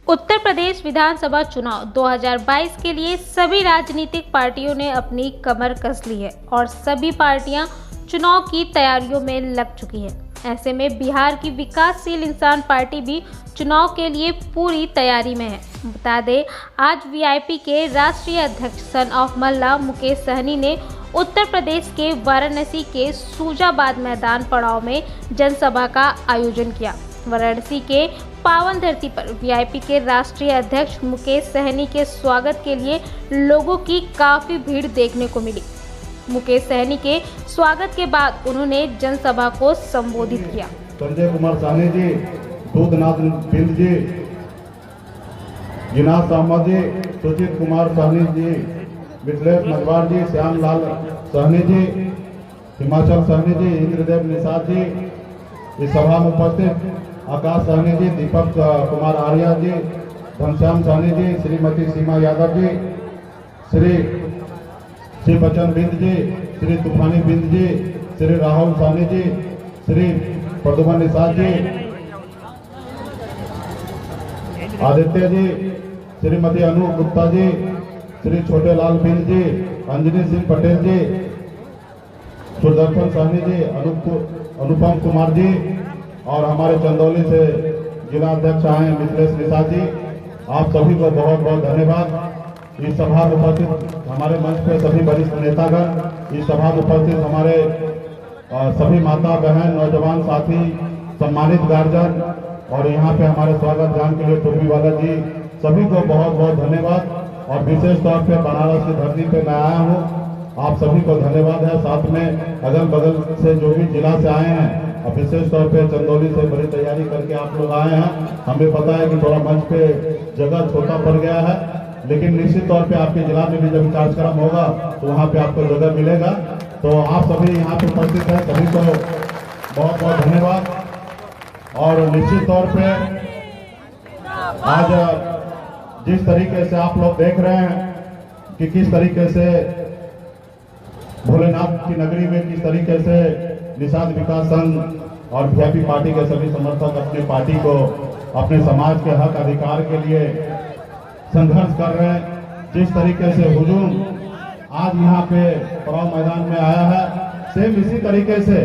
उत्तर प्रदेश विधानसभा चुनाव 2022 के लिए सभी राजनीतिक पार्टियों ने अपनी कमर कस ली है और सभी पार्टियां चुनाव की तैयारियों में लग चुकी हैं। ऐसे में बिहार की विकासशील इंसान पार्टी भी चुनाव के लिए पूरी तैयारी में है। बता दें, आज वीआईपी के राष्ट्रीय अध्यक्ष सन ऑफ मल्ला मुकेश सहनी ने उत्तर प्रदेश के वाराणसी के सूजाबाद मैदान पड़ाव में जनसभा का आयोजन किया। वाराणसी के पावन धरती पर वीआईपी के राष्ट्रीय अध्यक्ष मुकेश सहनी के स्वागत के लिए लोगों की काफी भीड़ देखने को मिली। मुकेश सहनी के स्वागत के बाद उन्होंने जनसभा को संबोधित किया। संजय कुमार साहनी जी, दूधनाथ बिंद जी, जिनास अहमद जी, सुजीत कुमार साहनी जी, मिथिलेश मजवार जी, श्यामलाल सहनी जी, हिमाचल सहनी जी, इंद्रदेव निषाद जी, इस सभा में उपस्थित आकाश सहनी जी, दीपक कुमार आर्या जी, घनश्याम सहनी जी, श्रीमती सीमा यादव जी, श्री बच्चन बिंद जी, श्री तूफानी बिंद जी, श्री राहुल सहनी जी, श्री प्रदुमन निषाद जी, आदित्य जी, श्रीमती अनु गुप्ता जी, श्री छोटे लाल बिंद जी, अंजनी सिंह पटेल जी, सुदर्शन सहनी जी, अनुपम कुमार जी और हमारे चंदौली से जिला अध्यक्ष आए मिथिलेश निषाद जी, आप सभी को बहुत बहुत धन्यवाद। इस सभा में उपस्थित हमारे मंच पे सभी वरिष्ठ नेतागण, इस सभा में उपस्थित हमारे सभी माता बहन, नौजवान साथी, सम्मानित गार्जियन और यहाँ पे हमारे स्वागत जान के लिए टोपी वाला जी, सभी को बहुत बहुत धन्यवाद। और विशेष तौर पे बनारस की धरती पे मैं आया हूँ, आप सभी को धन्यवाद है। साथ में अगल बगल से जो भी जिला से आए हैं और विशेष तौर पे चंदौली से बड़ी तैयारी करके आप लोग आए हैं। हमें पता है कि थोड़ा मंच पे जगह छोटा पड़ गया है, लेकिन निश्चित तौर पे आपके जिला में भी जब कार्यक्रम होगा तो वहाँ पे आपको जगह मिलेगा। तो आप सभी यहाँ पे उपस्थित हैं, सभी को बहुत बहुत धन्यवाद। और निश्चित तौर पे आज जिस तरीके से आप लोग देख रहे हैं कि किस तरीके से भोलेनाथ की नगरी में किस तरीके से निषाद विकास संघ और वीआईपी पार्टी के सभी समर्थक अपने पार्टी को अपने समाज के हक अधिकार के लिए संघर्ष कर रहे हैं। जिस तरीके से हुजूम आज यहाँ पे पड़ाव मैदान में आया है, सेम इसी तरीके से,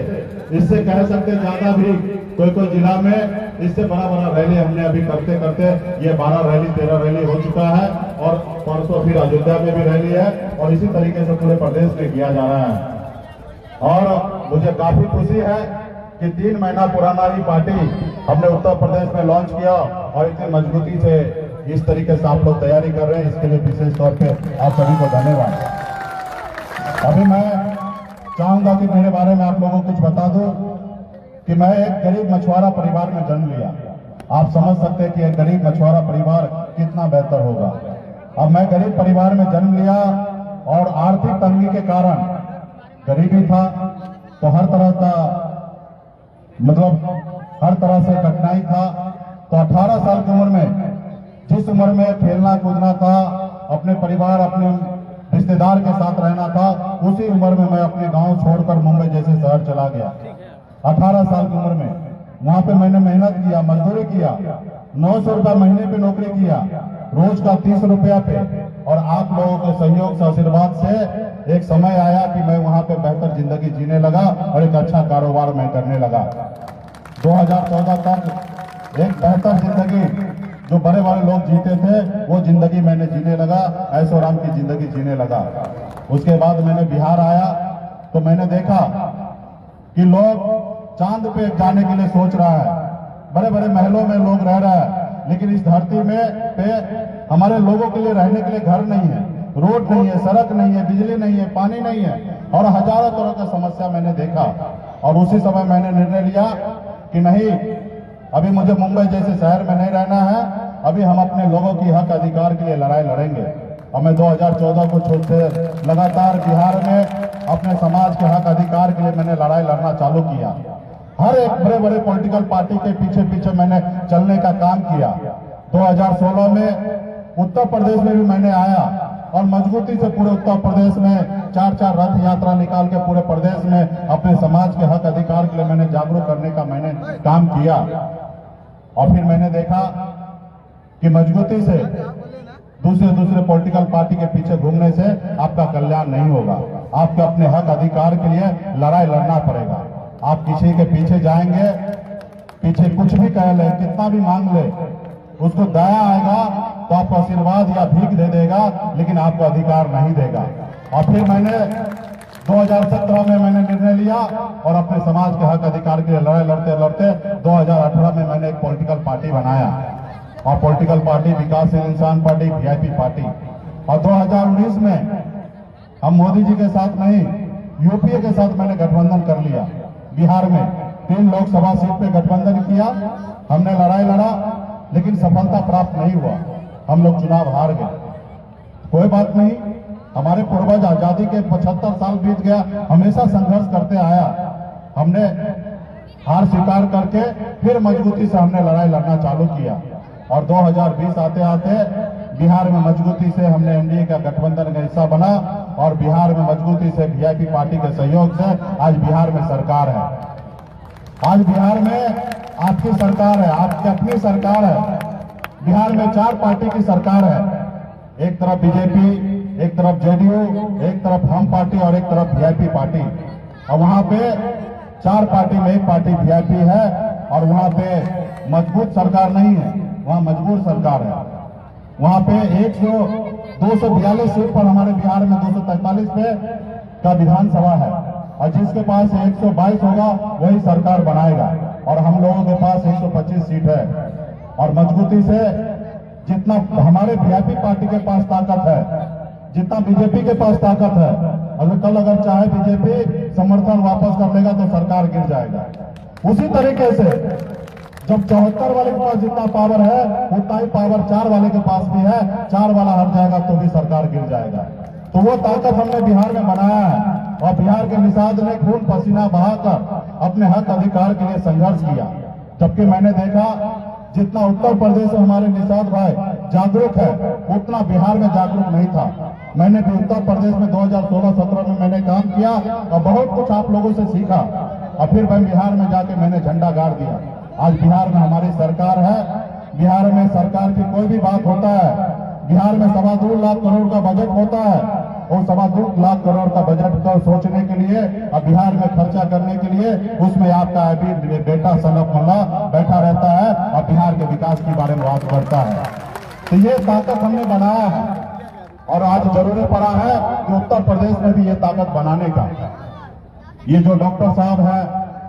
इससे कह सकते ज्यादा भी कोई जिला में इससे बड़ा रैली हमने अभी करते करते ये 12 रैली 13 रैली हो चुका है और परसों फिर अयोध्या में भी रैली है और इसी तरीके से पूरे प्रदेश में किया जा रहा है। और मुझे काफी खुशी है कि 3 महीना पुराना ही पार्टी हमने उत्तर प्रदेश में लॉन्च किया और इतनी मजबूती से इस तरीके से आप लोग तैयारी कर रहे हैं, इसके लिए विशेष तौर पे आप सभी को धन्यवाद। अभी मैं चाहूंगा कि मेरे बारे में आप लोगों को कुछ बता दूं कि मैं एक गरीब मछुआरा परिवार में जन्म लिया। आप समझ सकते हैं कि एक गरीब मछुआरा परिवार कितना बेहतर होगा। अब मैं गरीब परिवार में जन्म लिया और आर्थिक तंगी के कारण, गरीबी था तो हर तरह का हर तरह से कठिनाई था। तो 18 साल की उम्र में, जिस उम्र में खेलना कूदना था, अपने परिवार अपने रिश्तेदार के साथ रहना था, उसी उम्र में मैं अपने गांव छोड़कर मुंबई जैसे शहर चला गया। 18 साल की उम्र में वहां पे मैंने मेहनत किया, मजदूरी किया, 900 रुपया महीने पे नौकरी किया, रोज का 30 रुपया पे। और आप लोगों के सहयोग से, आशीर्वाद से एक समय आया कि मैं वहां पे बेहतर जिंदगी जीने लगा और एक अच्छा कारोबार मैं करने लगा। 2014 तक एक बेहतर जिंदगी जो बड़े लोग जीते थे वो जिंदगी मैंने जीने लगा, ऐशो आराम की जिंदगी जीने लगा। उसके बाद मैंने बिहार आया तो मैंने देखा कि लोग चांद पे जाने के लिए सोच रहा है, बड़े बड़े महलों में लोग रह रहा है, लेकिन इस धरती में पे हमारे लोगों के लिए रहने के लिए घर नहीं है, रोड नहीं है, सड़क नहीं है, बिजली नहीं है, पानी नहीं है और हजारों तरह का समस्या मैंने देखा। और उसी समय मैंने निर्णय लिया कि नहीं, अभी मुझे मुंबई जैसे शहर में नहीं रहना है, अभी हम अपने लोगों की हक अधिकार के लिए लड़ाई लड़ेंगे। और मैं 2014 को छोड़ते लगातार बिहार में अपने समाज के हक अधिकार के लिए मैंने लड़ाई लड़ना चालू किया। हर एक बड़े बड़े पॉलिटिकल पार्टी के पीछे पीछे मैंने चलने का काम किया। 2016 में उत्तर प्रदेश में भी मैंने आया और मजबूती से पूरे उत्तर प्रदेश में 4 रथ यात्रा निकाल के पूरे प्रदेश में अपने समाज के हक अधिकार के लिए मैंने जागरूक करने का मैंने काम किया। और फिर मैंने देखा कि मजबूती से दूसरे पॉलिटिकल पार्टी के पीछे घूमने से आपका कल्याण नहीं होगा। आपको अपने हक अधिकार के लिए लड़ाई लड़ना पड़ेगा। आप किसी के पीछे जाएंगे, पीछे कुछ भी कह ले, कितना भी मांग ले, उसको दया आएगा तो आपको आशीर्वाद या भीख दे देगा, लेकिन आपको अधिकार नहीं देगा। और फिर मैंने 2017 में मैंने निर्णय लिया और अपने समाज के हक अधिकार के लिए लड़ाई लड़ते लड़ते 2018 में मैंने एक पॉलिटिकल पार्टी बनाया, और पॉलिटिकल पार्टी विकासशील इंसान पार्टी, वीआईपी पार्टी। और 2019 में हम मोदी जी के साथ नहीं, यूपीए के साथ मैंने गठबंधन कर लिया। बिहार में 3 लोकसभा सीट पे गठबंधन किया, हमने लड़ाई लड़ा, लेकिन सफलता प्राप्त नहीं हुआ। हम लोग चुनाव हार गए। कोई बात नहीं, हमारे पूर्वज आजादी के 75 साल बीत गया, हमेशा संघर्ष करते आया। हमने हार स्वीकार करके फिर मजबूती से हमने लड़ाई लड़ना चालू किया, और 2020 आते आते बिहार में मजबूती से हमने एनडीए का गठबंधन का हिस्सा बना, और बिहार में मजबूती से वीआईपी पार्टी के सहयोग से आज बिहार में सरकार है। आज बिहार में आपकी सरकार है, आपकी अपनी सरकार है। बिहार में 4 पार्टी की सरकार है, एक तरफ बीजेपी, एक तरफ जेडीयू, एक तरफ हम पार्टी और एक तरफ वीआईपी पार्टी। और वहां पे 4 पार्टी में एक पार्टी वीआईपी है, और वहां पे मजबूत सरकार नहीं है, वहां मजबूर सरकार है। वहां पे 242 सीट पर हमारे बिहार में 243 पे का विधानसभा है, और जिसके पास 122 होगा वही सरकार बनाएगा, और हम लोगों के पास 125 सीट है। और मजबूती से जितना हमारे वीआईपी पार्टी के पास ताकत है, जितना बीजेपी के पास ताकत है, अगर चाहे बीजेपी समर्थन वापस कर लेगा तो सरकार गिर जाएगा। उसी तरीके से जब 74 वाले के पास जितना पावर है, उतना ही पावर 4 वाले के पास भी है। 4 वाला हट जाएगा तो भी सरकार गिर जाएगा। तो वो ताकत हमने बिहार में बनाया है, और बिहार के निषाद ने खून पसीना बहाकर अपने हक अधिकार के लिए संघर्ष किया। जबकि मैंने देखा जितना उत्तर प्रदेश में हमारे निषाद भाई जागरूक है, उतना बिहार में जागरूक नहीं था। मैंने भी उत्तर प्रदेश में 2016-17 में मैंने काम किया, और बहुत कुछ आप लोगों से सीखा, और फिर मैं बिहार में जाके मैंने झंडा गाड़ दिया। आज बिहार में हमारी सरकार है। बिहार में सरकार की कोई भी बात होता है, बिहार में 2.25 लाख करोड़ का बजट होता है, और 2.25 लाख करोड़ का बजट को सोचने के लिए और बिहार में खर्चा करने के लिए उसमें आपका अभी बेटा सनफ मुल्ला बैठा रहता है और बिहार के विकास के बारे में बात करता है। तो ये ताकत हमने बनाया है, और आज जरूरी पड़ा है कि उत्तर प्रदेश में भी ये ताकत बनाने का। ये जो डॉक्टर साहब हैं,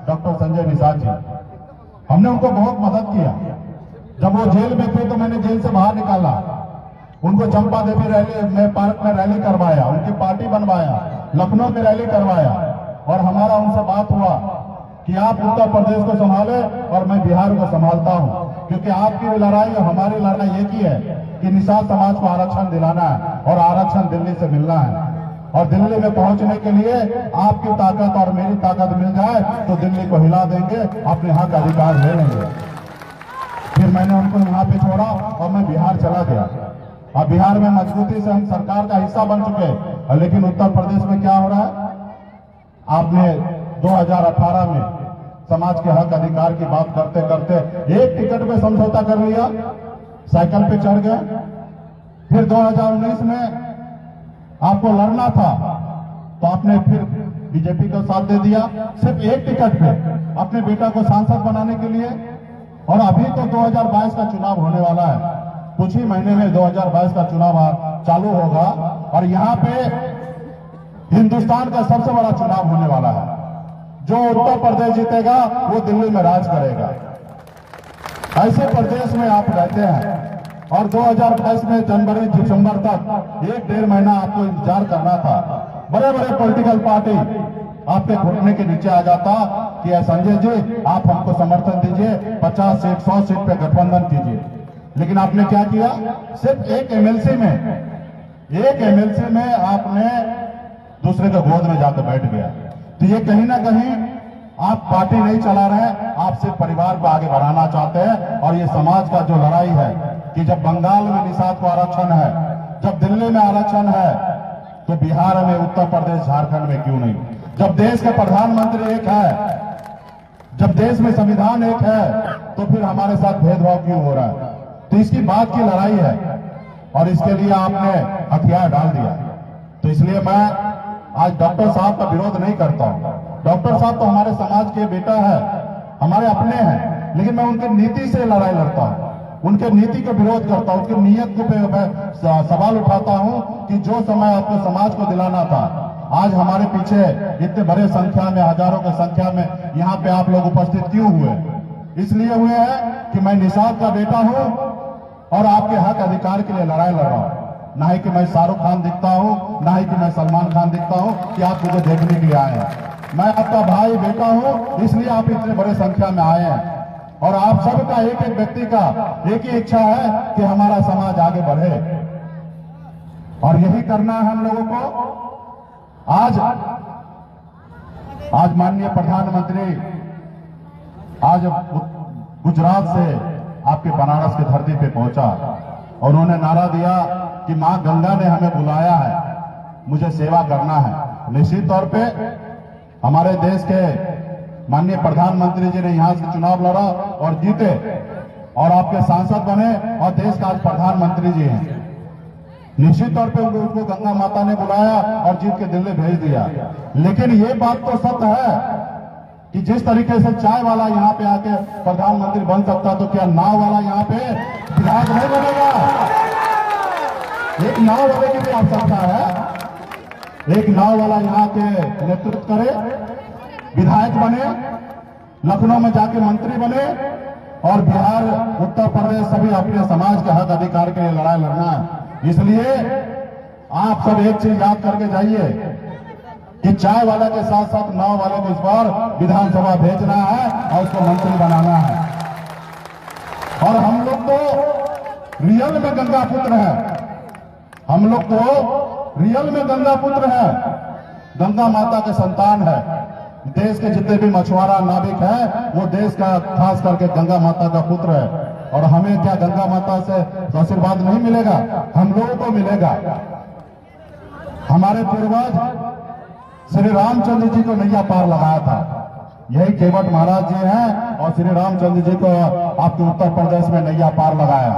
डॉक्टर संजय निषाद जी, हमने उनको बहुत मदद किया। जब वो जेल में थे तो मैंने जेल से बाहर निकाला, उनको चंपा देवी रैली में पार्क में रैली करवाया, उनकी पार्टी बनवाया, लखनऊ में रैली करवाया, और हमारा उनसे बात हुआ कि आप उत्तर प्रदेश को संभाले और मैं बिहार को संभालता हूं, क्योंकि आपकी भी लड़ाई और हमारी लड़ाई एक ही है कि निषाद समाज को आरक्षण दिलाना है, और आरक्षण दिल्ली से मिलना है। और दिल्ली में पहुंचने के लिए आपकी ताकत और मेरी ताकत मिल जाए तो दिल्ली को हिला देंगे, अपने हक अधिकार ले लेंगे। फिर मैंने उनको यहाँ पे छोड़ा और मैं बिहार चला गया। अब बिहार में मजबूती से हम सरकार का हिस्सा बन चुके हैं, लेकिन उत्तर प्रदेश में क्या हो रहा है? आपने 2018 में समाज के हक अधिकार की बात करते करते एक टिकट पे समझौता कर लिया, साइकिल पे चढ़ गए। फिर 2019 में आपको लड़ना था तो आपने फिर बीजेपी को साथ दे दिया, सिर्फ एक टिकट पे अपने बेटा को सांसद बनाने के लिए। और अभी तो 2022 का चुनाव होने वाला है, कुछ ही महीने में 2022 का चुनाव चालू होगा, और यहाँ पे हिंदुस्तान का सबसे बड़ा चुनाव होने वाला है। जो उत्तर प्रदेश जीतेगा वो दिल्ली में राज करेगा। ऐसे प्रदेश में आप रहते हैं, और 2022 में जनवरी दिसंबर तक 1-1.5 महीना आपको इंतजार करना था। बड़े बड़े पॉलिटिकल पार्टी आपके घुटने के नीचे आ जाता कि संजय जी आप हमको समर्थन दीजिए, 50 सीट 100 सीट पे गठबंधन कीजिए। लेकिन आपने क्या किया? सिर्फ एक एमएलसी में आपने दूसरे के गोद में जाकर बैठ गया। तो ये कहीं ना कहीं आप पार्टी नहीं चला रहे हैं, आप सिर्फ परिवार को आगे बढ़ाना चाहते हैं। और ये समाज का जो लड़ाई है कि जब बंगाल में निषाद को आरक्षण है, जब दिल्ली में आरक्षण है, तो बिहार में, उत्तर प्रदेश, झारखंड में क्यों नहीं? जब देश के प्रधानमंत्री एक है, जब देश में संविधान एक है, तो फिर हमारे साथ भेदभाव क्यों हो रहा है? तो इसकी बात की लड़ाई है और इसके लिए आपने हथियार डाल दिया। तो इसलिए मैं आज डॉक्टर साहब का विरोध नहीं करता हूं। डॉक्टर साहब तो हमारे समाज के बेटा है, हमारे अपने हैं, लेकिन मैं उनकी नीति से लड़ाई लड़ता हूं, उनके नीति का विरोध करता हूं, उनकी नीयत को मैं सवाल उठाता हूं कि जो समय आपको समाज को दिलाना था, आज हमारे पीछे इतने बड़े संख्या में, हजारों की संख्या में यहाँ पे आप लोग उपस्थित क्यों हुए? इसलिए हुए हैं कि मैं निषाद का बेटा हूं और आपके हक अधिकार के लिए लड़ाई लड़ रहा हूं। ना ही कि मैं शाहरुख खान दिखता हूं, ना ही कि मैं सलमान खान दिखता हूं कि आप मुझे देखने के लिए आए हैं। मैं आपका भाई बेटा हूं, इसलिए आप इतने बड़े संख्या में आए हैं। और आप सबका एक एक व्यक्ति का एक ही इच्छा है कि हमारा समाज आगे बढ़े और यही करना है हम लोगों को। आज माननीय प्रधानमंत्री आज गुजरात से आपके बनारस की धरती पे पहुंचा और उन्होंने नारा दिया कि मां गंगा ने हमें बुलाया है, मुझे सेवा करना है। निश्चित तौर पे हमारे देश के माननीय प्रधानमंत्री जी ने यहां से चुनाव लड़ा और जीते और आपके सांसद बने और देश का आज प्रधानमंत्री जी हैं। निश्चित तौर पे उनको गंगा माता ने बुलाया और जीत के दिल्ली भेज दिया। लेकिन ये बात तो सत्य है कि जिस तरीके से चाय वाला यहाँ पे आके प्रधानमंत्री बन सकता, तो क्या नाव वाला यहाँ पे विधायक नहीं बनेगा? एक नाव वाले की भी आवश्यकता है। एक नाव वाला यहाँ के नेतृत्व करे, विधायक बने, लखनऊ में जाके मंत्री बने और बिहार, उत्तर प्रदेश सभी अपने समाज के हक अधिकार के लिए लड़ाई लड़ना है। इसलिए आप सब एक चीज याद करके जाइए कि चाय वाला के साथ साथ नाव वाले को इस बार विधानसभा भेजना है और उसको मंत्री बनाना है। और हम लोग तो रियल में गंगा पुत्र हैं, हम लोग तो रियल में गंगा पुत्र हैं, गंगा माता के संतान है। देश के जितने भी मछुआरा नाविक हैं वो देश का खास करके गंगा माता का पुत्र है। और हमें क्या गंगा माता से आशीर्वाद नहीं मिलेगा? हम लोगों को मिलेगा। हमारे पूर्वज श्री रामचंद्र जी को नैया पार लगाया था, यही केवट महाराज जी हैं और श्री रामचंद्र जी को आपके उत्तर प्रदेश में नैया पार लगाया।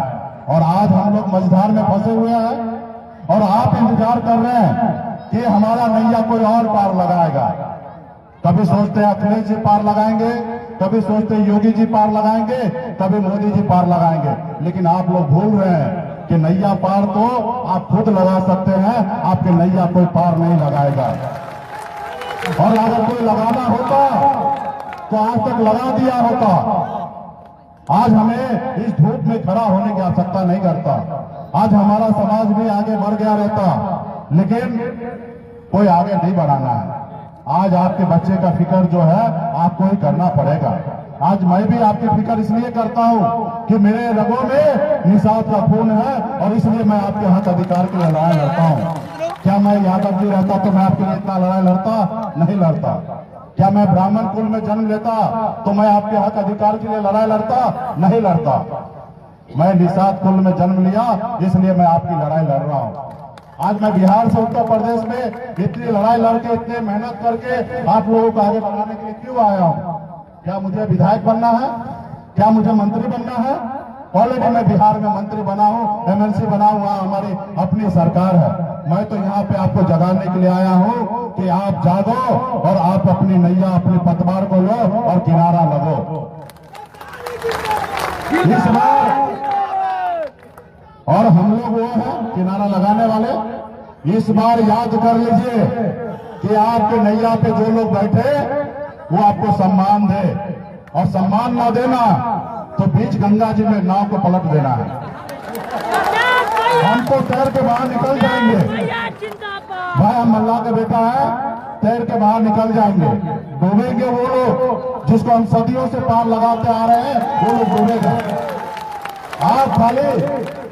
और आज हम लोग मझधार में फंसे हुए हैं और आप इंतजार कर रहे हैं कि हमारा नैया कोई और पार लगाएगा। कभी सोचते हैं अखिलेश जी पार लगाएंगे, कभी सोचते हैं योगी जी पार लगाएंगे, कभी मोदी जी पार लगाएंगे। लेकिन आप लोग भूल रहे हैं कि नैया पार तो आप खुद लगा सकते हैं, आपके नैया कोई पार नहीं लगाएगा। और अगर कोई लगाना होता तो आज तक लगा दिया होता। आज हमें इस धूप में खड़ा होने की आवश्यकता नहीं करता। आज हमारा समाज भी आगे बढ़ गया रहता, लेकिन कोई आगे नहीं बढ़ाना है। आज आपके बच्चे का फिक्र जो है आपको ही करना पड़ेगा। आज मैं भी आपकी फिक्र इसलिए करता हूं कि मेरे रगों में निषाद का खून है और इसलिए मैं आपके हक अधिकार के लिए लड़ाई लड़ता हूं। क्या मैं यादव जी रहता तो मैं आपके लिए इतना लड़ाई लड़ता? नहीं लड़ता। क्या मैं ब्राह्मण कुल में जन्म लेता तो मैं आपके हक अधिकार के लिए लड़ाई लड़ता? नहीं लड़ता। मैं निषाद कुल में जन्म लिया, इसलिए मैं आपकी लड़ाई लड़ रहा हूं। आज मैं बिहार से उत्तर प्रदेश में इतनी लड़ाई लड़के, इतनी मेहनत करके आप लोगों को आगे बढ़ाने के लिए क्यों आया हूं? क्या मुझे विधायक बनना है? क्या मुझे मंत्री बनना है? ऑलरेडी मैं बिहार में मंत्री बना हूं, एमएलसी बना हुआ, हमारी अपनी सरकार है। मैं तो यहाँ पे आपको जगाने के लिए आया हूं कि आप जागो और आप अपनी नैया, अपनी पतवार को लो और किनारा लगो। इस बार और हम लोग वो हैं किनारा लगाने वाले। इस बार याद कर लीजिए कि आपके नैया पे जो लोग बैठे वो आपको सम्मान दे, और सम्मान ना देना तो बीच गंगा जी में नाव को पलट देना है। हम तो तैर के बाहर निकल जाएंगे भाई, हम अल्लाह का बेटा है, तैर के बाहर निकल जाएंगे। डूबेंगे वो लोग जिसको हम सदियों से पार लगाते आ रहे हैं, वो लोग डूबेगा। आप खाली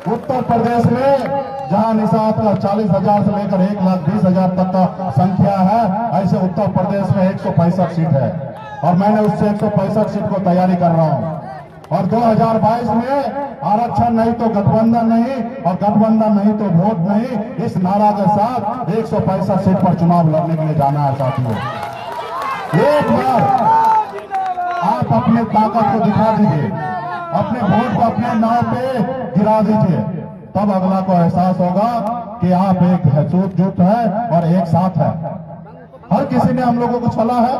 उत्तर प्रदेश में जहां निषाद का 40,000 से लेकर 1,20,000 तक का संख्या है, ऐसे उत्तर प्रदेश में 165 सीट है और मैंने उससे 165 सीट को तैयारी कर रहा हूं। और 2022 में आरक्षण नहीं तो गठबंधन नहीं, और गठबंधन नहीं तो वोट नहीं, इस नारा के साथ 165 सीट पर चुनाव लड़ने के लिए जाना है साथियों। एक बार आप अपने ताकत को दिखा दीजिए, अपने वोट को अपने नाव पे गिरा दीजिए, तब अगला को एहसास होगा कि आप एक एकजुट है और एक साथ है। हर किसी ने हम लोगों को छला है,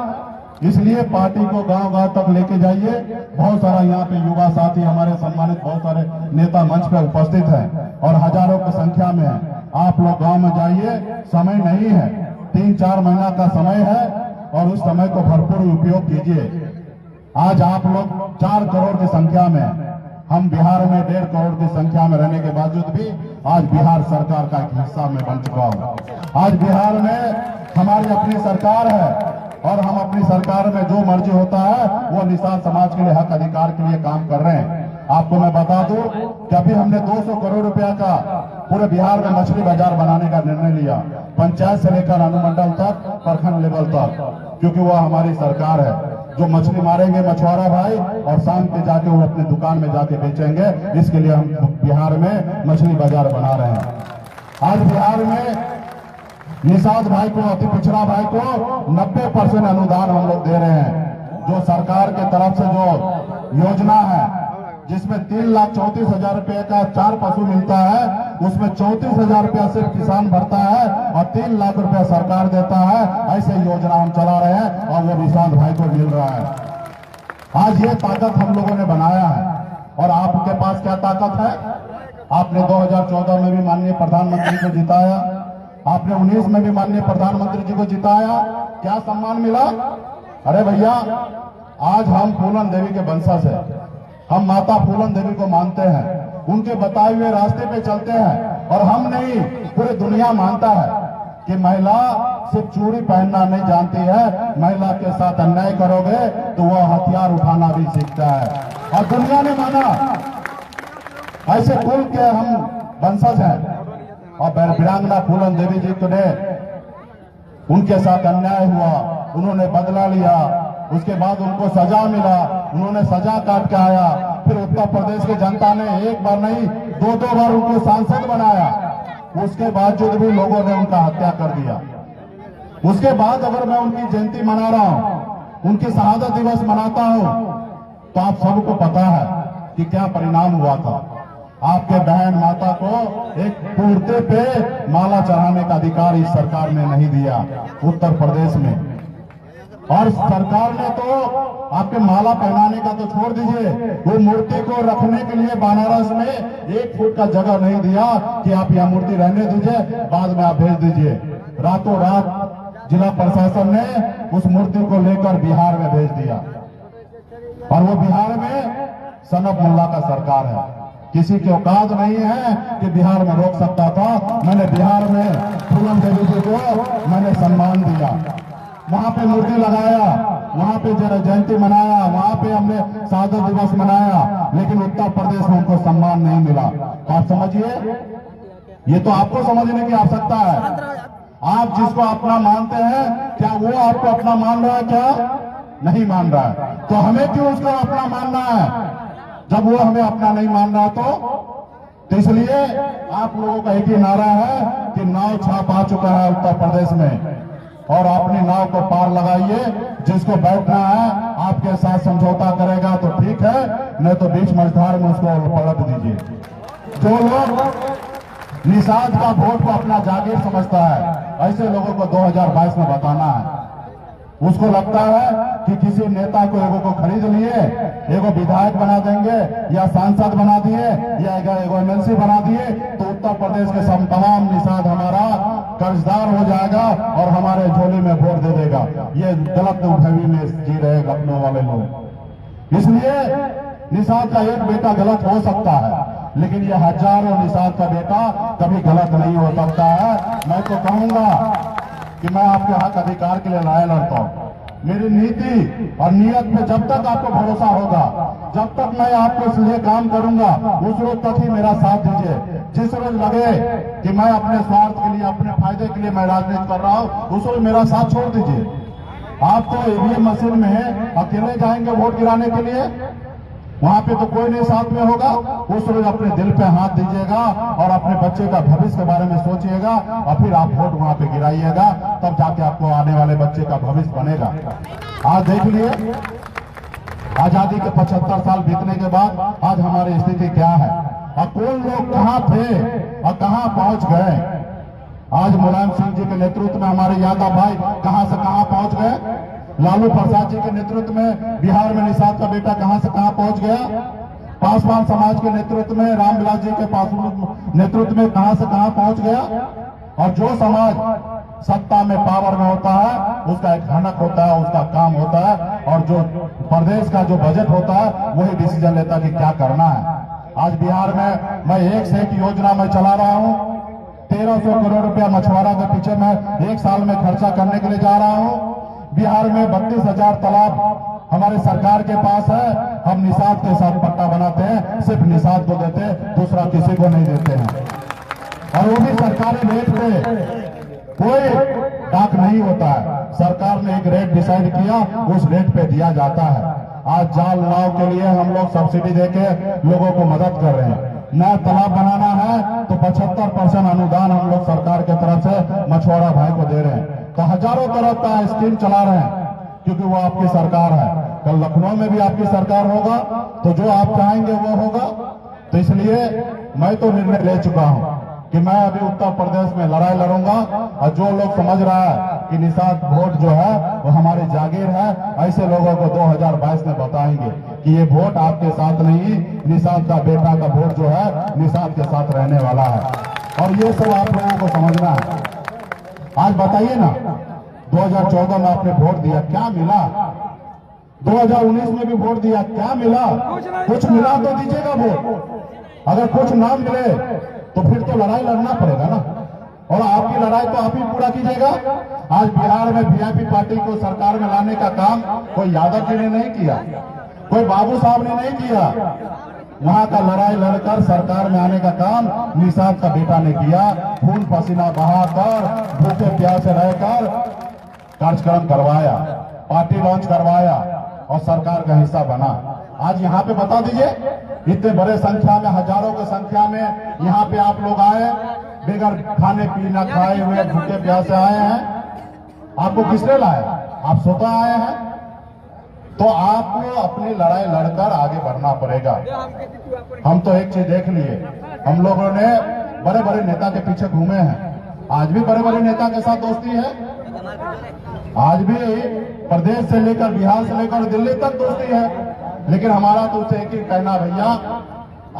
इसलिए पार्टी को गांव-गांव तक लेके जाइए। बहुत सारा यहाँ पे युवा साथी हमारे सम्मानित बहुत सारे नेता मंच पे उपस्थित हैं और हजारों की संख्या में है। आप लोग गांव में जाइए, समय नहीं है, 3-4 महीना का समय है और उस समय को भरपूर उपयोग कीजिए। आज आप लोग 4 करोड़ की संख्या में, हम बिहार में 1.5 करोड़ की संख्या में रहने के बावजूद भी आज बिहार सरकार का एक हिस्सा में बन चुका हूं। आज बिहार में हमारी अपनी सरकार है और हम अपनी सरकार में जो मर्जी होता है वो निषाद समाज के लिए, हक अधिकार के लिए काम कर रहे हैं। आपको मैं बता दूं कि अभी हमने 200 करोड़ रुपया का पूरे बिहार में मछली बाजार बनाने का निर्णय लिया, पंचायत से लेकर अनुमंडल तक, प्रखंड लेवल तक, क्योंकि वो हमारी सरकार है। जो मछली मारेंगे मछुआरा भाई और शाम के जाके वो अपने दुकान में जाके बेचेंगे, इसके लिए हम बिहार में मछली बाजार बना रहे हैं। आज बिहार में निषाद भाई को, अति पिछड़ा भाई को 90% अनुदान हम लोग दे रहे हैं। जो सरकार के तरफ से जो योजना है जिसमें 3,34,000 रुपए का 4 पशु मिलता है, उसमें 34,000 रुपया सिर्फ किसान भरता है और 3 लाख रुपया सरकार देता है। ऐसे योजना हम चला रहे हैं और वो निषाद भाई को मिल रहा है। आज ये ताकत हम लोगों ने बनाया है। और आपके पास क्या ताकत है? आपने 2014 में भी माननीय प्रधानमंत्री को जिताया, आपने 19 में भी माननीय प्रधानमंत्री जी को जिताया। क्या सम्मान मिला? अरे भैया, आज हम फूलन देवी के वंशज हैं, हम माता फूलन देवी को मानते हैं, उनके बताए हुए रास्ते पे चलते हैं। और हम नहीं, पूरी दुनिया मानता है कि महिला सिर्फ चूड़ी पहनना नहीं जानती है, महिला के साथ अन्याय करोगे तो वह हथियार उठाना भी सीखता है। और दुनिया ने माना, ऐसे कुल के हम वंशज हैं। और वीरांगना फूलन देवी जी को ने उनके साथ अन्याय हुआ, उन्होंने बदला लिया, उसके बाद उनको सजा मिला, उन्होंने सजा काट के आया। फिर उत्तर प्रदेश की जनता ने एक बार नहीं 2-2 बार उनको सांसद बनाया, उसके बावजूद भी लोगों ने उनका हत्या कर दिया। उसके बाद अगर मैं उनकी जयंती मना रहा हूं, उनकी शहादत दिवस मनाता हूं, तो आप सबको पता है कि क्या परिणाम हुआ था। आपके बहन माता को एक कुर्ते पे माला चढ़ाने का अधिकार इस सरकार ने नहीं दिया उत्तर प्रदेश में। और सरकार ने तो आपके माला पहनाने का तो छोड़ दीजिए, वो मूर्ति को रखने के लिए बनारस में 1 फुट का जगह नहीं दिया कि आप यह मूर्ति रहने दीजिए, बाद में आप भेज दीजिए। रातों रात जिला प्रशासन ने उस मूर्ति को लेकर बिहार में भेज दिया। और वो बिहार में सनब मुल्ला का सरकार है, किसी की औकात नहीं है कि बिहार में रोक सकता था। मैंने बिहार में फूलन देवी जी को मैंने सम्मान दिया, वहां पे मूर्ति लगाया, वहां पे जयंती मनाया, वहां पे हमने शहादत दिवस मनाया, लेकिन उत्तर प्रदेश में उनको सम्मान नहीं मिला। तो आप समझिए, ये तो आपको समझने की आवश्यकता है। आप जिसको अपना मानते हैं, क्या वो आपको अपना मान रहा है? क्या नहीं मान रहा है? तो हमें क्यों उसको अपना मानना है जब वो हमें अपना नहीं मान रहा? तो इसलिए आप लोगों का एक ही नारा है कि नाव छाप आ चुका है उत्तर प्रदेश में, और अपनी नाव को पार लगाइए। जिसको बैठना है आपके साथ समझौता करेगा तो ठीक है, नहीं तो बीच मझधार में उसको पलट दीजिए। जो लोग निषाद का वोट को अपना जागीर समझता है, ऐसे लोगों को 2022 में बताना है। उसको लगता है कि किसी नेता को एगो को खरीद लिए, एगो विधायक बना देंगे या सांसद बना दिए या एगो एमएलसी बना दिए तो उत्तर प्रदेश के सब तमाम निषाद हमारा कर्जदार हो जाएगा और हमारे झोली में वोट दे देगा। ये गलत फहमी में जी रहे लखनऊ वाले लोग। इसलिए निषाद का एक बेटा गलत हो सकता है, लेकिन ये हजारों निषाद का बेटा कभी गलत नहीं हो सकता है। मैं तो कहूंगा कि मैं आपके हक अधिकार के लिए लड़ाई लड़ता हूं। मेरी नीति और नियत में जब तक आपको भरोसा होगा, जब तक मैं आपको इसलिए काम करूंगा, उस रोज तक ही मेरा साथ दीजिए। जिस रोज लगे कि मैं अपने स्वार्थ के लिए, अपने फायदे के लिए मैं राजनीति कर रहा हूं, उस रोज मेरा साथ छोड़ दीजिए। आप तो ईवीएम मशीन में अकेले जाएंगे वोट गिराने के लिए, वहां पे तो कोई नहीं साथ में होगा। उस रोज अपने दिल पे हाथ दीजिएगा और अपने बच्चे का भविष्य के बारे में सोचिएगा और फिर आप वोट वहां पे गिराइएगा, तब जाके आपको आने वाले बच्चे का भविष्य बनेगा। आज देख लिए आजादी के 75 साल बीतने के बाद आज हमारी स्थिति क्या है और कौन लोग कहां थे और कहां पहुंच गए। आज मुलायम सिंह जी के नेतृत्व में हमारे यादव भाई कहां से कहां पहुंच गए। लालू प्रसाद जी के नेतृत्व में बिहार में निषाद का बेटा कहां से कहां पहुंच गया। पासवान समाज के नेतृत्व में रामविलास जी के नेतृत्व में कहां से कहां पहुंच गया। और जो समाज सत्ता में पावर में होता है उसका एक हनक होता है, उसका काम होता है और जो प्रदेश का जो बजट होता है वही डिसीजन लेता है कि क्या करना है। आज बिहार में मैं एक से एक योजना में चला रहा हूं। 1300 करोड़ रुपया मछुआरा के पीछे मैं एक साल में खर्चा करने के लिए जा रहा हूं। बिहार में 32,000 तालाब हमारे सरकार के पास है। हम निषाद के साथ पट्टा बनाते हैं, सिर्फ निषाद को देते हैं, दूसरा किसी को नहीं देते हैं। और वो भी सरकारी रेट पे, कोई डाक नहीं होता है। सरकार ने एक रेट डिसाइड किया, उस रेट पे दिया जाता है। आज जाल नाव के लिए हम लोग सब्सिडी देके लोगों को मदद कर रहे हैं। नया तालाब बनाना है तो 75% अनुदान हम लोग सरकार की तरफ से मछुआरा भाई को दे रहे हैं। तो हजारों तरह का स्कीम चला रहे हैं क्योंकि वो आपकी सरकार है। कल लखनऊ में भी आपकी सरकार होगा तो जो आप चाहेंगे वो होगा। तो इसलिए मैं तो निर्णय ले चुका हूं कि मैं अभी उत्तर प्रदेश में लड़ाई लड़ूंगा। और जो लोग समझ रहा है कि निषाद वोट जो है वो हमारी जागीर है, ऐसे लोगों को 2022 में बताएंगे कि ये वोट आपके साथ नहीं, निषाद का बेटा का वोट जो है निषाद के साथ रहने वाला है। और ये सब आप लोगों को समझना है। आज बताइए ना, 2014 में आपने वोट दिया, क्या मिला। 2019 में भी वोट दिया, क्या मिला। कुछ मिला तो दीजिएगा वोट। अगर कुछ ना मिले तो फिर तो लड़ाई लड़ना पड़ेगा ना, और आपकी लड़ाई तो आप ही पूरा कीजिएगा। आज बिहार में वीआईपी पार्टी को सरकार में लाने का काम कोई यादव जी ने नहीं किया, कोई बाबू साहब ने नहीं किया। वहां का लड़ाई लड़कर सरकार में आने का काम निषाद का बेटा ने किया। खून पसीना बहाकर, भूखे प्यासे रहकर कार्यक्रम करवाया, पार्टी लॉन्च करवाया और सरकार का हिस्सा बना। आज यहाँ पे बता दीजिए, इतने बड़े संख्या में, हजारों की संख्या में यहाँ पे आप लोग आए, बेगर खाने पीना खाए हुए भूखे प्यासे आए हैं। आपको किसने लाया? आप स्वतः आए हैं। तो आपको अपनी लड़ाई लड़कर आगे बढ़ना पड़ेगा। हम तो एक चीज देख लिए, हम लोगों ने बड़े बड़े नेता के पीछे घूमे हैं। आज भी बड़े बड़े नेता के साथ दोस्ती है। आज भी प्रदेश से लेकर, बिहार से लेकर दिल्ली तक दोस्ती है। लेकिन हमारा तो उसे एक ही कहना, भैया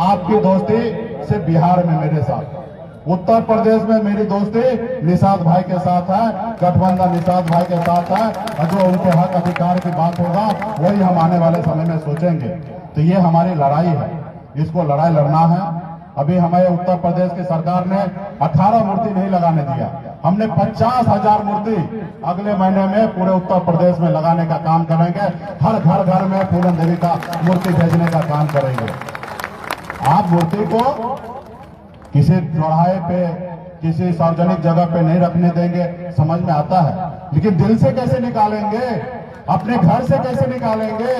आपकी दोस्ती सिर्फ बिहार में मेरे साथ, उत्तर प्रदेश में मेरी दोस्ती निषाद भाई के साथ है, गठबंधन निषाद भाई के साथ है। और जो उनके हक अधिकार की बात होगा वही हम आने वाले समय में सोचेंगे। तो ये हमारी लड़ाई है, इसको लड़ाई लड़ना है। अभी हमारे उत्तर प्रदेश की सरकार ने 18 मूर्ति नहीं लगाने दिया, हमने 50,000 मूर्ति अगले महीने में पूरे उत्तर प्रदेश में लगाने का काम करेंगे। हर घर में पूरन देवी का मूर्ति भेजने का काम करेंगे। आप मूर्ति को किसी चौराहे पे, किसी सार्वजनिक जगह पे नहीं रखने देंगे, समझ में आता है। लेकिन दिल से कैसे निकालेंगे, अपने घर से कैसे निकालेंगे।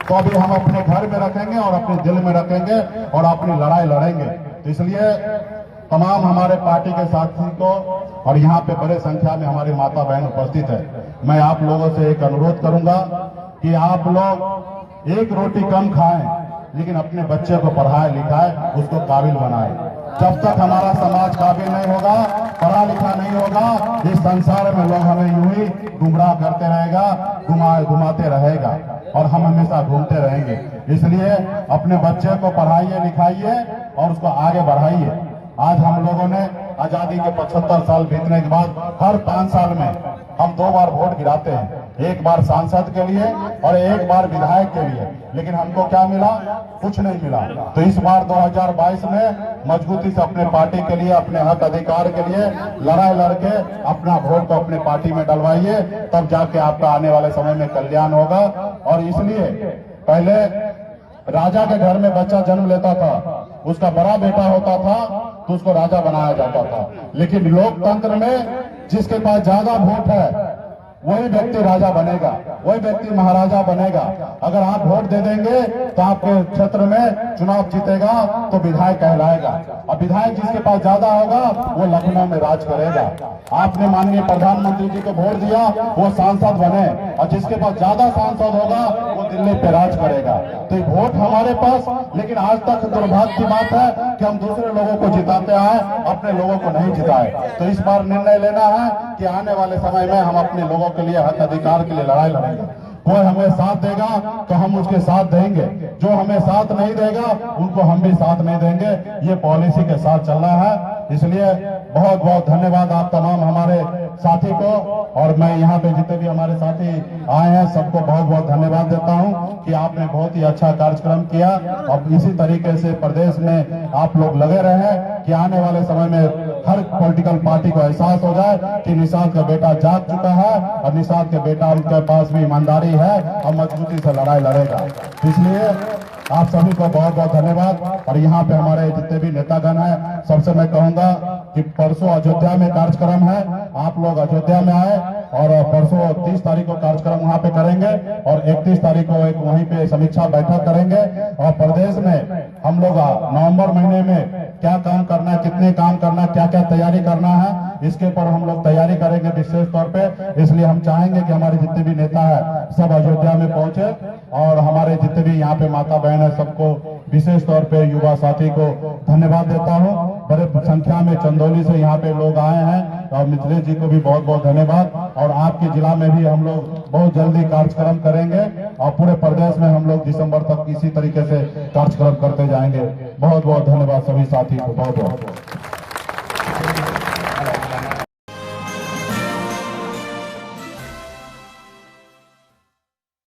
तो अभी हम अपने घर में रखेंगे और अपने दिल में रखेंगे और अपनी लड़ाई लड़ेंगे। तो इसलिए तमाम हमारे पार्टी के साथी को, और यहाँ पे बड़े संख्या में हमारी माता बहन उपस्थित है, मैं आप लोगों से एक अनुरोध करूंगा कि आप लोग एक रोटी कम खाएं लेकिन अपने बच्चे को पढ़ाए लिखाए, उसको काबिल बनाए। जब तक हमारा समाज काबिल नहीं होगा, पढ़ा लिखा नहीं होगा, इस संसार में लोग हमें यूं ही गुमराह करते रहेगा, घुमाते रहेगा और हम हमेशा घूमते रहेंगे। इसलिए अपने बच्चे को पढ़ाइए लिखाइए और उसको आगे बढ़ाइए। आज हम लोगों ने आजादी के 75 साल बीतने के बाद हर 5 साल में हम 2 बार वोट गिराते हैं, एक बार सांसद के लिए और एक बार विधायक के लिए। लेकिन हमको क्या मिला? कुछ नहीं मिला। तो इस बार 2022 में मजबूती से अपने पार्टी के लिए, अपने हक अधिकार के लिए लड़ाई लड़के अपना वोट को अपने पार्टी में डलवाइए, तब जाके आपका आने वाले समय में कल्याण होगा। और इसलिए पहले राजा के घर में बच्चा जन्म लेता था, उसका बड़ा बेटा होता था तो उसको राजा बनाया जाता था। लेकिन लोकतंत्र में जिसके पास ज्यादा वोट है वही व्यक्ति राजा बनेगा, वही व्यक्ति महाराजा बनेगा। अगर आप वोट दे देंगे तो आपके क्षेत्र में चुनाव जीतेगा तो विधायक कहलाएगा, और विधायक जिसके पास ज्यादा होगा वो लखनऊ में राज करेगा। आपने माननीय प्रधानमंत्री जी को वोट दिया, वो सांसद बने, और जिसके पास ज्यादा सांसद होगा वो तो दिल्ली पे राज करेगा। तो वोट हमारे पास, लेकिन आज तक दुर्भाग्य की बात है कि हम दूसरे लोगों को जिताते आए, अपने लोगों को नहीं जिताए। तो इस बार निर्णय लेना है कि आने वाले समय में हम अपने लोगों के लिए, हक अधिकार के लिए लड़ाई लड़ेंगे। कोई हमें साथ देगा तो हम उसके साथ देंगे, जो हमें साथ नहीं देगा उनको हम भी साथ नहीं देंगे। ये पॉलिसी के साथ चलना है। इसलिए बहुत बहुत धन्यवाद आप तमाम हमारे साथी को, और मैं यहाँ पे जितने भी हमारे साथी आए हैं सबको बहुत बहुत धन्यवाद देता हूँ कि आपने बहुत ही अच्छा कार्यक्रम किया। और इसी तरीके से प्रदेश में आप लोग लगे रहे कि आने वाले समय में हर पॉलिटिकल पार्टी को एहसास हो जाए कि निषाद का बेटा जाग चुका है और निषाद के बेटा उनके पास भी ईमानदारी है और मजबूती से लड़ाई लड़ेगा। इसलिए आप सभी को बहुत बहुत धन्यवाद। और यहाँ पे हमारे जितने भी नेतागण हैं सबसे मैं कहूंगा कि परसों अयोध्या में कार्यक्रम है, आप लोग अयोध्या में आए और परसों 30 तारीख को कार्यक्रम वहाँ पे करेंगे और 31 तारीख को एक वहीं पे समीक्षा बैठक करेंगे। और प्रदेश में हम लोग नवंबर महीने में क्या काम करना है, कितने काम करना है, क्या क्या तैयारी करना है, इसके पर हम लोग तैयारी करेंगे विशेष तौर पे। इसलिए हम चाहेंगे कि हमारे जितने भी नेता है सब अयोध्या में पहुंचे और हमारे जितने भी यहाँ पे माता बहन है सबको विशेष तौर पे युवा साथी को धन्यवाद देता हूँ। बड़े संख्या में चंदौली से यहाँ पे लोग आए हैं और मिथिलेश जी को भी बहुत बहुत धन्यवाद। और आपके जिला में भी हम लोग बहुत जल्दी कार्यक्रम करेंगे और पूरे प्रदेश में हम लोग दिसंबर तक इसी तरीके से कार्यक्रम करते जाएंगे। बहुत बहुत धन्यवाद सभी साथी को, बहुत बहुत।